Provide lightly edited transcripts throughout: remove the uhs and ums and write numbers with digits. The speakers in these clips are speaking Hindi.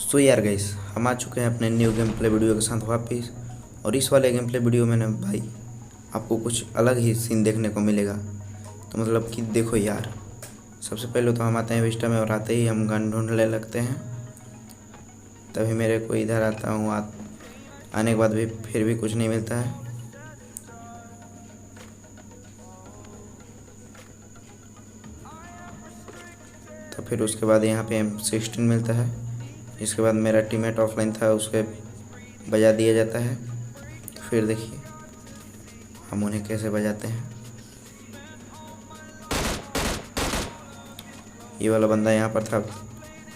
सो यार गाइस, हम आ चुके हैं अपने न्यू गेम प्ले वीडियो के साथ वापस। और इस वाले गेम प्ले वीडियो में ना भाई आपको कुछ अलग ही सीन देखने को मिलेगा। तो मतलब कि देखो यार, सबसे पहले तो हम आते हैं विस्टा में और आते ही हम गन ढूंढने लगते हैं। तभी मेरे को इधर आता हूँ, आने के बाद भी फिर भी कुछ नहीं मिलता है। तो फिर उसके बाद यहाँ पे M16 मिलता है। इसके बाद मेरा टीममेट ऑफलाइन था, उसके बजा दिया जाता है। फिर देखिए हम उन्हें कैसे बजाते हैं। ये वाला बंदा यहाँ पर था,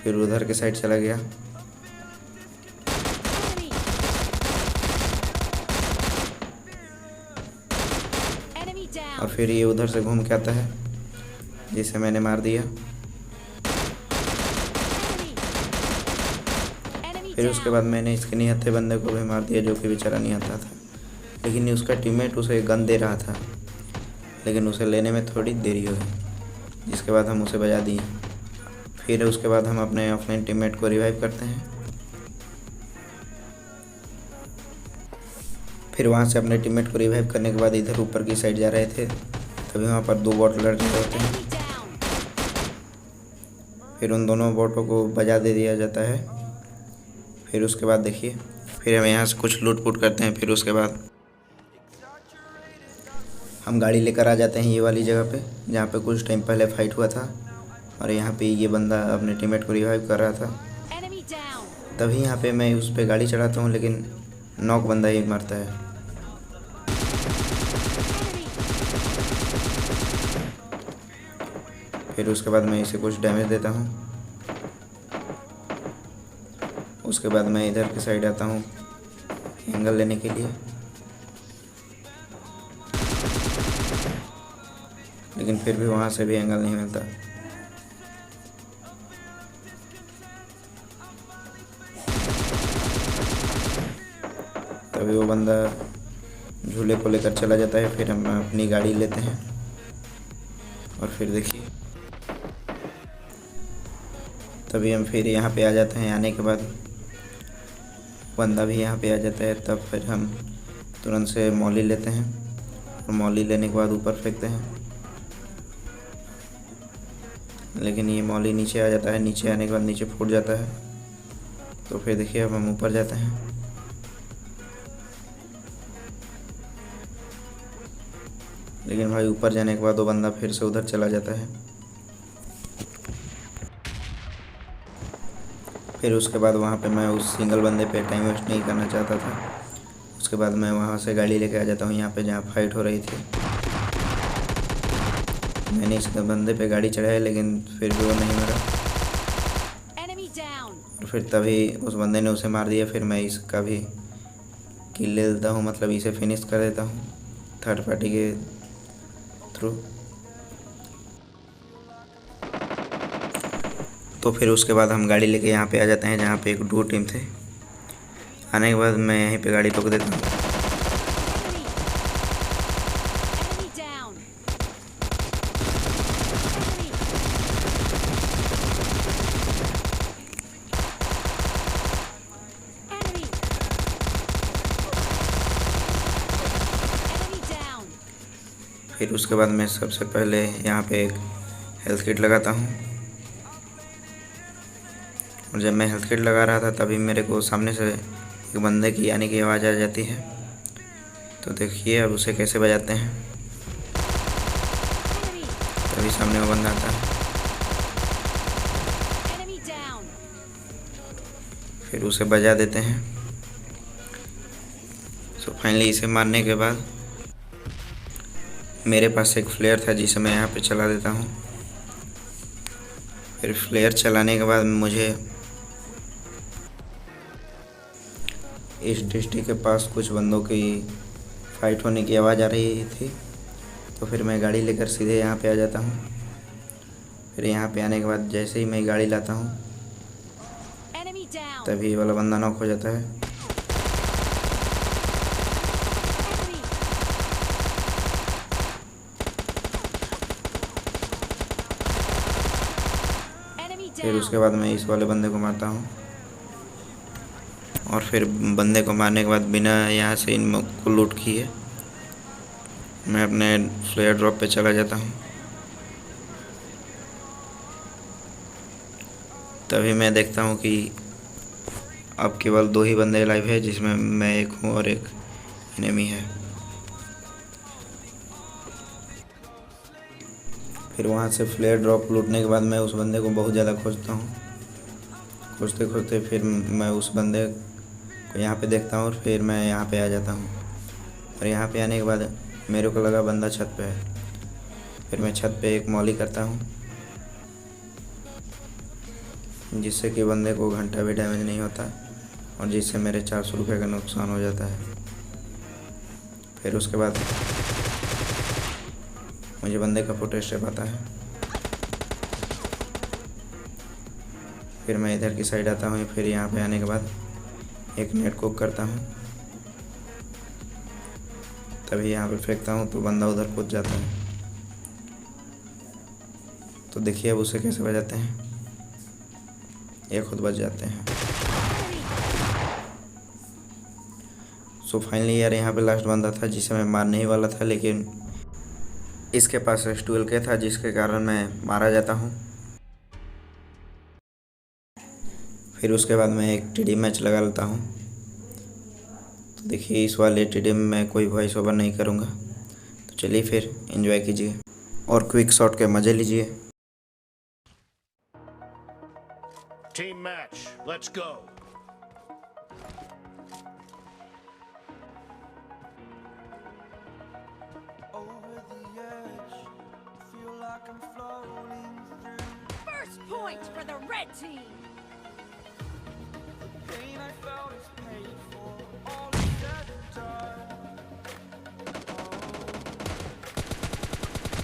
फिर उधर के साइड चला गया। और फिर ये उधर से घूम के आता है, जिसे मैंने मार दिया। फिर उसके बाद मैंने इसके निहत्थे बंदे को भी मार दिया, जो कि बेचारा नहीं आता था। लेकिन उसका टीममेट उसे गन दे रहा था, लेकिन उसे लेने में थोड़ी देरी हो गई, जिसके बाद हम उसे बजा दिए। फिर उसके बाद हम अपने ऑफलाइन टीममेट को रिवाइव करते हैं। फिर वहाँ से अपने टीममेट को रिवाइव करने के बाद इधर ऊपर की साइड जा रहे थे, तभी वहाँ पर 2 बॉट लड़के होते हैं। फिर उन दोनों बॉटों को बजा दे दिया जाता है। फिर उसके बाद देखिए, फिर हम यहाँ से कुछ लूट पुट करते हैं। फिर उसके बाद हम गाड़ी लेकर आ जाते हैं ये वाली जगह पे, जहाँ पे कुछ टाइम पहले फाइट हुआ था। और यहाँ पे ये बंदा अपने टीममेट को रिवाइव कर रहा था। तभी यहाँ पे मैं उस पर गाड़ी चढ़ाता हूँ, लेकिन नॉक बंदा ही मरता है। फिर उसके बाद मैं इसे कुछ डैमेज देता हूँ। उसके बाद मैं इधर की साइड आता हूँ एंगल लेने के लिए, लेकिन फिर भी वहाँ से भी एंगल नहीं मिलता। तभी वो बंदा झूले को लेकर चला जाता है। फिर हम अपनी गाड़ी लेते हैं और फिर देखिए, तभी हम फिर यहाँ पे आ जाते हैं। आने के बाद बंदा भी यहाँ पे आ जाता है, तब फिर हम तुरंत से मौली लेते हैं और मौली लेने के बाद ऊपर फेंकते हैं। लेकिन ये मौली नीचे आ जाता है, नीचे आने के बाद नीचे फूट जाता है। तो फिर देखिए अब हम ऊपर जाते हैं। लेकिन भाई ऊपर जाने के बाद वो बंदा फिर से उधर चला जाता है। फिर उसके बाद वहाँ पे मैं उस सिंगल बंदे पे टाइम वेस्ट नहीं करना चाहता था। उसके बाद मैं वहाँ से गाड़ी लेके आ जाता हूँ यहाँ पे जहाँ फाइट हो रही थी। मैंने इस बंदे पे गाड़ी चढ़ाई, लेकिन फिर भी वो नहीं मरा। और फिर तभी उस बंदे ने उसे मार दिया। फिर मैं इसका भी किल ले लेता हूँ, मतलब इसे फिनिश कर देता हूँ थर्ड पार्टी के थ्रू। तो फिर उसके बाद हम गाड़ी लेके यहाँ पे आ जाते हैं, जहाँ पे एक 2 टीम थे। आने के बाद मैं यहीं पे गाड़ी रोक देता हूँ। फिर उसके बाद मैं सबसे पहले यहाँ पे एक हेल्थ किट लगाता हूँ। और जब मैं हेल्थ किट लगा रहा था, तभी मेरे को सामने से एक बंदे की आने की आवाज़ आ जाती है। तो देखिए अब उसे कैसे बजाते हैं। तभी सामने वो बंदा आता है। फिर उसे बजा देते हैं। सो फाइनली इसे मारने के बाद मेरे पास एक फ्लेयर था, जिसे मैं यहाँ पे चला देता हूँ। फिर फ्लेयर चलाने के बाद मुझे इस डिस्ट्रिक्ट के पास कुछ बंदों की फाइट होने की आवाज़ आ रही थी। तो फिर मैं गाड़ी लेकर सीधे यहाँ पे आ जाता हूँ। फिर यहाँ पे आने के बाद जैसे ही मैं गाड़ी लाता हूँ, तभी वाला बंदा नॉक हो जाता है। फिर उसके बाद मैं इस वाले बंदे को मारता हूँ। और फिर बंदे को मारने के बाद बिना यहाँ से इनको लूट किए मैं अपने फ्लेयर ड्रॉप पे चला जाता हूँ। तभी मैं देखता हूँ कि अब केवल 2 ही बंदे लाइव है, जिसमें मैं एक हूँ और एक एनिमी है। फिर वहाँ से फ्लेयर ड्रॉप लूटने के बाद मैं उस बंदे को बहुत ज़्यादा खोजता हूँ। खोजते खोजते फिर मैं उस बंदे को यहाँ पे देखता हूँ और फिर मैं यहाँ पे आ जाता हूँ। और यहाँ पे आने के बाद मेरे को लगा बंदा छत पे है। फिर मैं छत पे एक मॉली करता हूँ, जिससे कि बंदे को घंटा भी डैमेज नहीं होता और जिससे मेरे 400 रुपये का नुकसान हो जाता है। फिर उसके बाद मुझे बंदे का फोटो स्टेप आता है। फिर मैं इधर की साइड आता हूँ। फिर यहाँ पे आने के बाद एक नेट कुक करता हूँ, तभी यहाँ पे फेंकता हूँ तो बंदा उधर कूद जाता है। तो देखिए अब उसे कैसे बजाते हैं, ये खुद बच जाते हैं। सो फाइनली यार यहाँ पे लास्ट बंदा था जिसे मैं मारने ही वाला था, लेकिन इसके पास S12K था, जिसके कारण मैं मारा जाता हूँ। फिर उसके बाद मैं एक TD मैच लगा लेता हूँ। तो देखिए इस वाले TD में मैं कोई वॉइस ओवर नहीं करूँगा, तो चलिए फिर एंजॉय कीजिए और क्विक शॉट के मज़े लीजिए। Team match, let's go. Over the edge, feel like I'm floating through. First point for the red team. The pain I felt is paid for, all is said and done.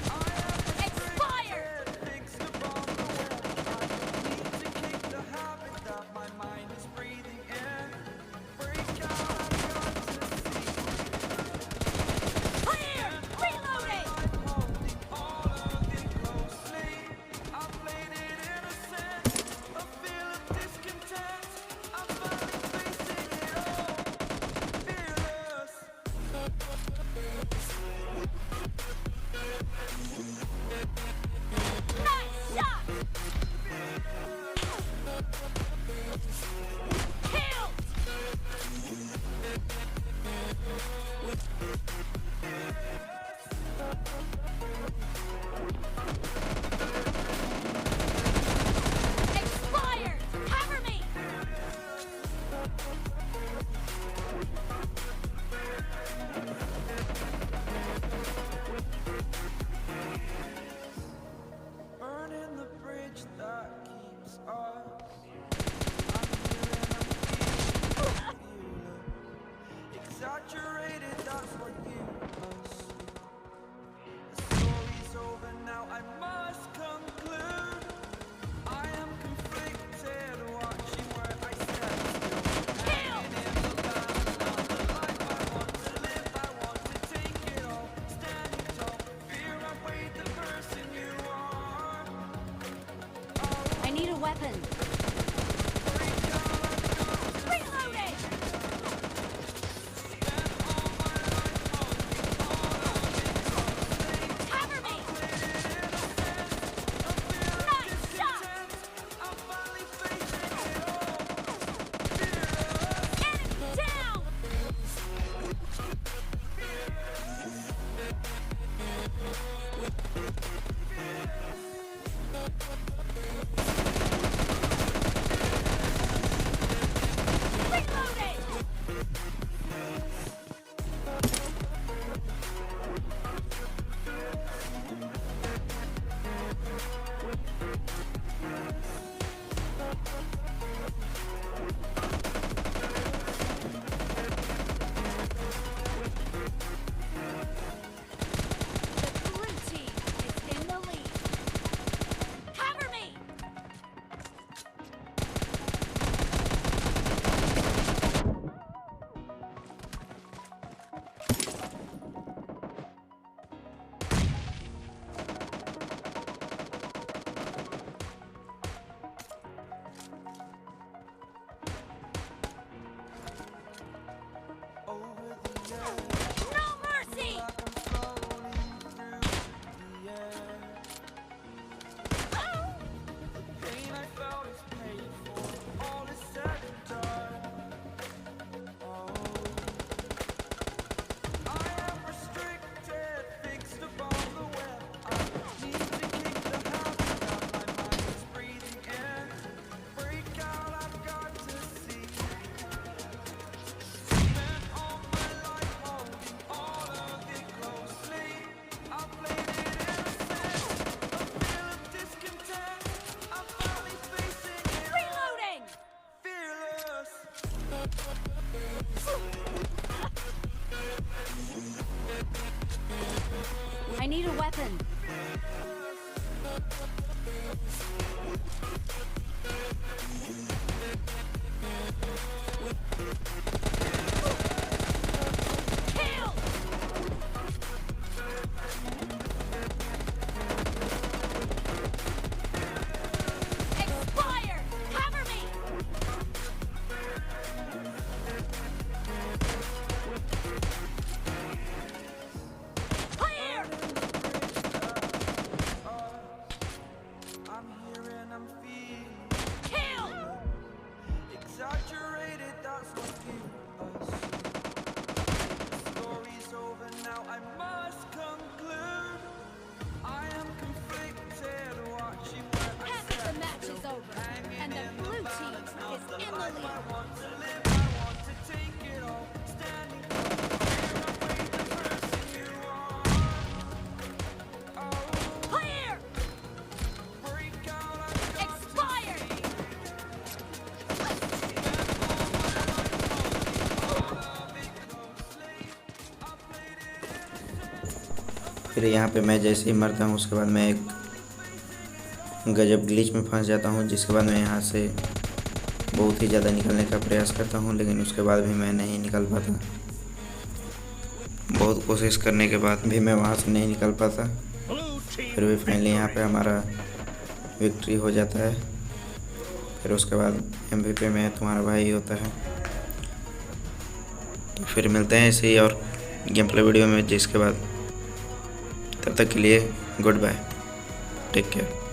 Oh, I have Expired! fixed upon the web. I need to kick the habit that my mind is breathing in. Break out, I've got to see. Clear! Reloading! I'm holding all of it closely. I played it innocent, a feel of discontent. I'm finally facing it all. I need a weapon. Kill! Expired! Cover me! Clear! I'm here and I'm feeling Kill! exaggerated, that's what give us. Story's over now, I must conclude. I am conflicted, watching where I Half of the match is over, and the blue team is in the lead. I want to live, I want to take it all. Standing here, I'm way the person you are. Oh, Clear! break out, I've got Expired! फिर यहाँ पे मैं जैसे ही मरता हूँ उसके बाद मैं एक गजब ग्लिच में फंस जाता हूँ, जिसके बाद मैं यहाँ से बहुत ही ज़्यादा निकलने का प्रयास करता हूँ, लेकिन उसके बाद भी मैं नहीं निकल पाता। बहुत कोशिश करने के बाद भी मैं वहाँ से नहीं निकल पाता। Blue team फिर भी फाइनली यहाँ पे हमारा विक्ट्री हो जाता है। फिर उसके बाद MVP में तुम्हारा भाई होता है। तो फिर मिलते हैं ऐसे ही और गेम प्ले वीडियो में, जिसके बाद तब तक के लिए गुड बाय, टेक केयर।